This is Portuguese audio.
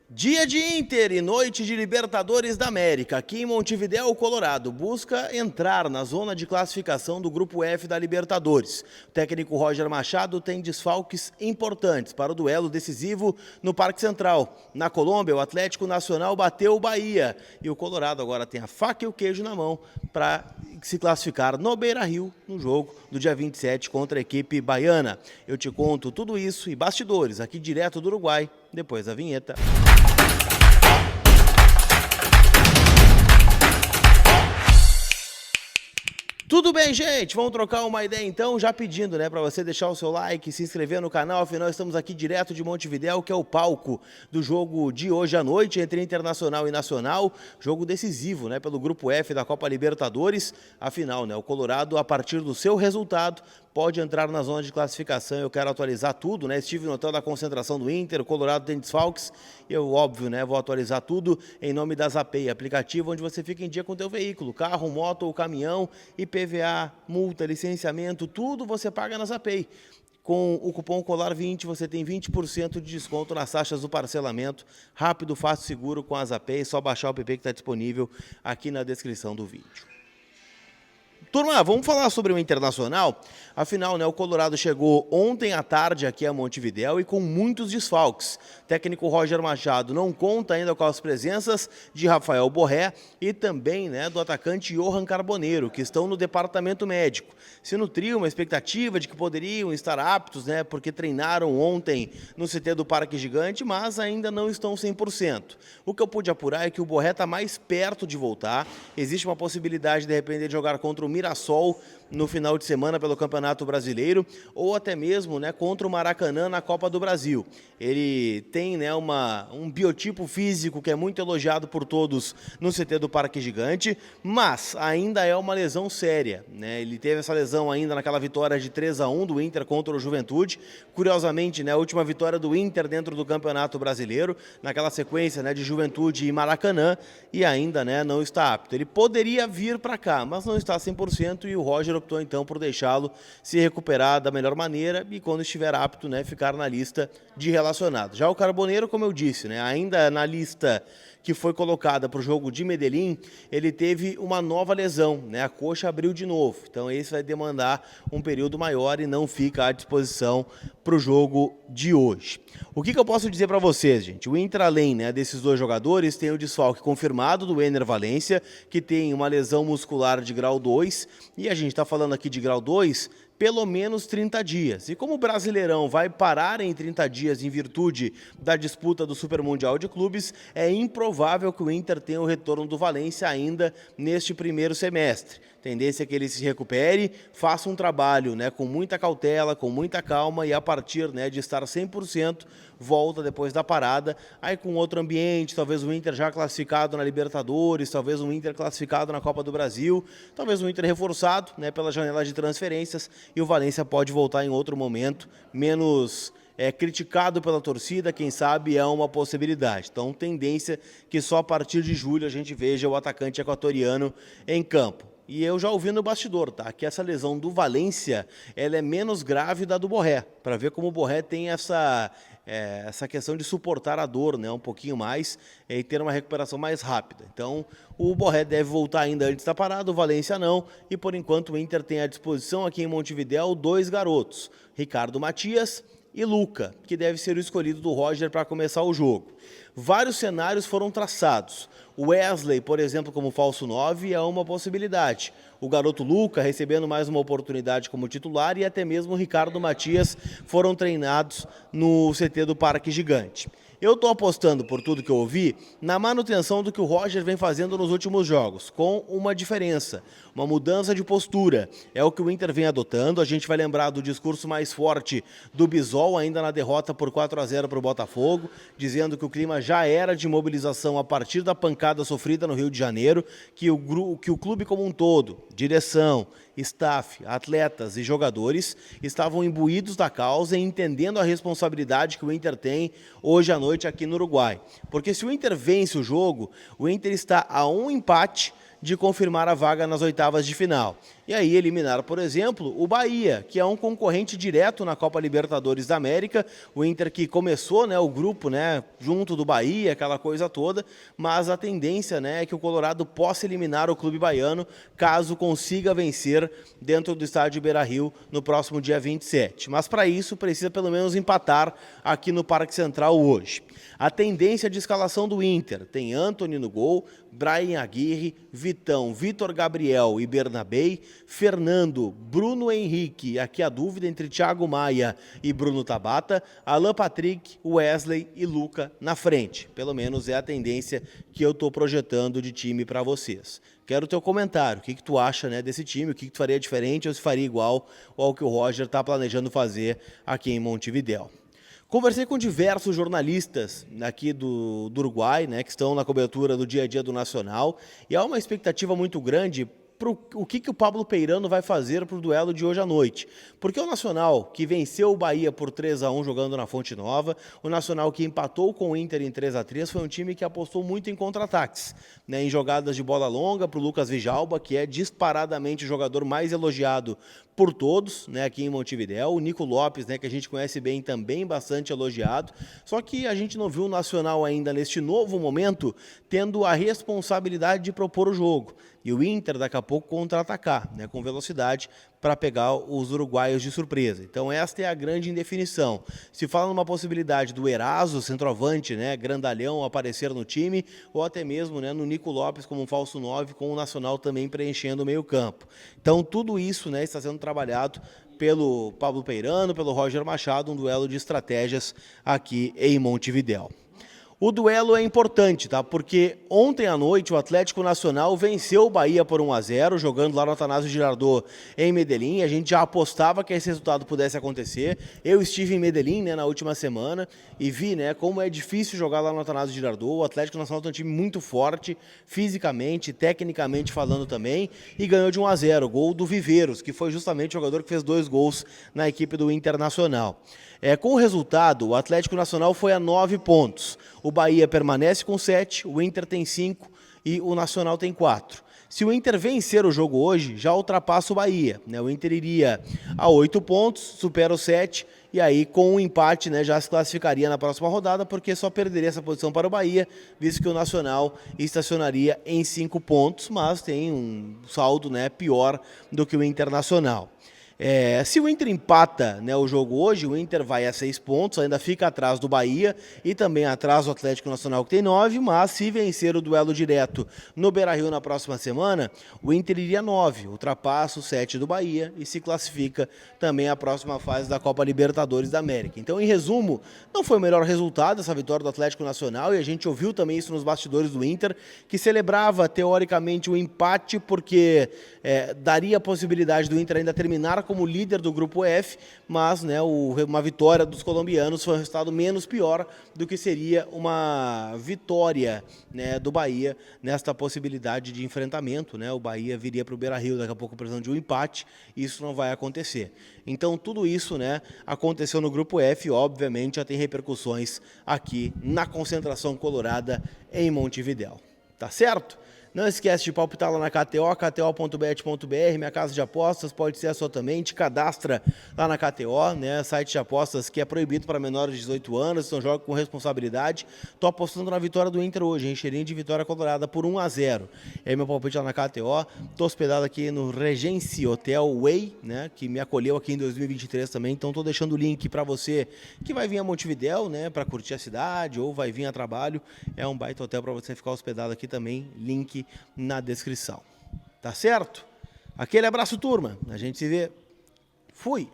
Dia de Inter e noite de Libertadores da América. Aqui em Montevidéu, Colorado, busca entrar na zona de classificação do Grupo F da Libertadores. O técnico Roger Machado tem desfalques importantes para o duelo decisivo no Parque Central. Na Colômbia, o Atlético Nacional bateu o Bahia e o Colorado agora tem a faca e o queijo na mão para se classificar no Beira-Rio no jogo do dia 27 contra a equipe baiana. Eu te conto tudo isso e bastidores aqui direto do Uruguai, depois da vinheta. Tudo bem, gente? Vamos trocar uma ideia então, já pedindo, para você deixar o seu like, se inscrever no canal, afinal estamos aqui direto de Montevidéu, que é o palco do jogo de hoje à noite entre Internacional e Nacional, jogo decisivo, pelo Grupo F da Copa Libertadores. Afinal, o Colorado, a partir do seu resultado, pode entrar na zona de classificação. Eu quero atualizar tudo, estive no hotel da concentração do Inter, o Colorado tem desfalques, eu, óbvio, vou atualizar tudo em nome da Zapay, aplicativo onde você fica em dia com o teu veículo, carro, moto ou caminhão, IPVA, multa, licenciamento, tudo você paga na Zapay. Com o cupom COLAR20 você tem 20% de desconto nas taxas do parcelamento, rápido, fácil, seguro com a Zapay, só baixar o app que está disponível aqui na descrição do vídeo. Turma, vamos falar sobre o Internacional. Afinal, o Colorado chegou ontem à tarde aqui a Montevidéu e com muitos desfalques. O técnico Roger Machado não conta ainda com as presenças de Rafael Borré e também do atacante Johan Carboneiro, que estão no departamento médico. Se nutriu uma expectativa de que poderiam estar aptos, porque treinaram ontem no CT do Parque Gigante, mas ainda não estão 100%. O que eu pude apurar é que o Borré está mais perto de voltar. Existe uma possibilidade, de repente, de jogar contra o Mirassol no final de semana pelo Campeonato Brasileiro ou até mesmo contra o Maracanã na Copa do Brasil. Ele tem um biotipo físico que é muito elogiado por todos no CT do Parque Gigante, mas ainda é uma lesão séria. Ele teve essa lesão ainda naquela vitória de 3-1 do Inter contra o Juventude. Curiosamente, a última vitória do Inter dentro do Campeonato Brasileiro, naquela sequência de Juventude e Maracanã, e ainda não está apto. Ele poderia vir para cá, mas não está 100% e o Roger optou então por deixá-lo se recuperar da melhor maneira e quando estiver apto, ficar na lista de relacionados. Já o Carboneiro, como eu disse, ainda na lista que foi colocada para o jogo de Medellín, ele teve uma nova lesão, a coxa abriu de novo, então esse vai demandar um período maior e não fica à disposição para o jogo de hoje. O que eu posso dizer para vocês, gente? O Inter, além desses dois jogadores, tem o desfalque confirmado do Ener Valencia, que tem uma lesão muscular de grau 2, e a gente está falando aqui de grau 2, pelo menos 30 dias. E como o Brasileirão vai parar em 30 dias em virtude da disputa do Super Mundial de Clubes, é improvável que o Inter tenha o retorno do Valencia ainda neste primeiro semestre. Tendência é que ele se recupere, faça um trabalho com muita cautela, com muita calma e a partir de estar 100%, volta depois da parada, aí com outro ambiente, talvez o Inter já classificado na Libertadores, talvez um Inter classificado na Copa do Brasil, talvez um Inter reforçado pela janela de transferências e o Valencia pode voltar em outro momento, menos criticado pela torcida, quem sabe é uma possibilidade. Então, tendência que só a partir de julho a gente veja o atacante equatoriano em campo. E eu já ouvi no bastidor, que essa lesão do Valencia, ela é menos grave da do Borré, para ver como o Borré tem essa questão de suportar a dor, um pouquinho mais e ter uma recuperação mais rápida. Então, o Borré deve voltar ainda antes da parada, o Valencia não, e por enquanto o Inter tem à disposição aqui em Montevidéu dois garotos, Ricardo Matias e Luca, que deve ser o escolhido do Roger para começar o jogo. Vários cenários foram traçados. O Wesley, por exemplo, como falso 9 é uma possibilidade. O garoto Luca recebendo mais uma oportunidade como titular e até mesmo o Ricardo Matias foram treinados no CT do Parque Gigante. Eu estou apostando, por tudo que eu ouvi, na manutenção do que o Roger vem fazendo nos últimos jogos, com uma diferença, uma mudança de postura. É o que o Inter vem adotando, a gente vai lembrar do discurso mais forte do Bisol, ainda na derrota por 4-0 para o Botafogo, dizendo que o clima já era de mobilização a partir da pancada sofrida no Rio de Janeiro, que o clube como um todo, direção, staff, atletas e jogadores estavam imbuídos da causa e entendendo a responsabilidade que o Inter tem hoje à noite aqui no Uruguai. Porque se o Inter vence o jogo, o Inter está a um empate de confirmar a vaga nas oitavas de final. e aí eliminar, por exemplo, o Bahia, que é um concorrente direto na Copa Libertadores da América, o Inter que começou, né, o grupo, né, junto do Bahia, aquela coisa toda, mas a tendência, né, é que o Colorado possa eliminar o clube baiano caso consiga vencer dentro do estádio Beira-Rio no próximo dia 27. Mas para isso precisa pelo menos empatar aqui no Parque Central hoje. A tendência de escalação do Inter tem Antony no gol, Brian Aguirre, Vitão, Vitor Gabriel e Bernabei, Fernando, Bruno Henrique, aqui a dúvida entre Thiago Maia e Bruno Tabata, Alan Patrick, Wesley e Luca na frente. Pelo menos é a tendência que eu estou projetando de time para vocês. Quero o teu comentário, o que tu acha, né, desse time, o que tu faria diferente ou se faria igual ao que o Roger está planejando fazer aqui em Montevidéu. Conversei com diversos jornalistas aqui do Uruguai, né, que estão na cobertura do dia a dia do Nacional, e há uma expectativa muito grande para o que o Pablo Peirano vai fazer para o duelo de hoje à noite. Porque o Nacional, que venceu o Bahia por 3-1 jogando na Fonte Nova, o Nacional que empatou com o Inter em 3-3, foi um time que apostou muito em contra-ataques, né, em jogadas de bola longa para o Lucas Vijalba, que é disparadamente o jogador mais elogiado por todos, né, aqui em Montevidéu. O Nico Lopes, né, que a gente conhece bem, também bastante elogiado. Só que a gente não viu o Nacional ainda neste novo momento tendo a responsabilidade de propor o jogo. E o Inter daqui a pouco contra-atacar, né, com velocidade para pegar os uruguaios de surpresa. Então esta é a grande indefinição. Se fala numa possibilidade do Eraso, centroavante, né, grandalhão, aparecer no time, ou até mesmo, né, no Nico Lopes como um falso 9, com o Nacional também preenchendo o meio campo. Então tudo isso, né, está sendo trabalhado pelo Pablo Peirano, pelo Roger Machado, um duelo de estratégias aqui em Montevidéu. O duelo é importante, tá? Porque ontem à noite o Atlético Nacional venceu o Bahia por 1-0, jogando lá no Atanásio Girardot em Medellín. A gente já apostava que esse resultado pudesse acontecer. Eu estive em Medellín, né, na última semana e vi, né, como é difícil jogar lá no Atanásio Girardot. O Atlético Nacional tem um time muito forte, fisicamente, tecnicamente falando também, e ganhou de 1-0, gol do Viveiros, que foi justamente o jogador que fez 2 gols na equipe do Internacional. Com o resultado, o Atlético Nacional foi a 9 pontos. O Bahia permanece com 7, o Inter tem 5 e o Nacional tem 4. Se o Inter vencer o jogo hoje, já ultrapassa o Bahia, né? O Inter iria a 8 pontos, supera o 7, e aí com um empate, né, já se classificaria na próxima rodada, porque só perderia essa posição para o Bahia, visto que o Nacional estacionaria em 5 pontos, mas tem um saldo, né, pior do que o Internacional. Se o Inter empata, né, o jogo hoje, o Inter vai a 6 pontos, ainda fica atrás do Bahia e também atrás do Atlético Nacional, que tem 9, mas se vencer o duelo direto no Beira-Rio na próxima semana, o Inter iria a 9, ultrapassa o 7 do Bahia e se classifica também à próxima fase da Copa Libertadores da América. Então, em resumo, não foi o melhor resultado essa vitória do Atlético Nacional, e a gente ouviu também isso nos bastidores do Inter, que celebrava teoricamente o empate porque daria a possibilidade do Inter ainda terminar como líder do grupo F, mas, né, uma vitória dos colombianos foi um resultado menos pior do que seria uma vitória, né, do Bahia nesta possibilidade de enfrentamento, né? O Bahia viria para o Beira-Rio daqui a pouco precisando de um empate, e isso não vai acontecer. Então tudo isso, né, aconteceu no grupo F e obviamente já tem repercussões aqui na concentração colorada em Montevidéu. Tá certo? Não esquece de palpitar lá na KTO, kto.bet.br, minha casa de apostas, pode ser a sua também, te cadastra lá na KTO, né, site de apostas que é proibido para menores de 18 anos, então joga com responsabilidade. Tô apostando na vitória do Inter hoje, cheirinho de vitória colorada por 1-0. Meu palpite lá na KTO, tô hospedado aqui no Regency Hotel Way, né, que me acolheu aqui em 2023 também, então tô deixando o link para você que vai vir a Montevidéu, né, para curtir a cidade ou vai vir a trabalho, é um baita hotel para você ficar hospedado aqui também, link na descrição. Tá certo? Aquele abraço, turma. A gente se vê. Fui!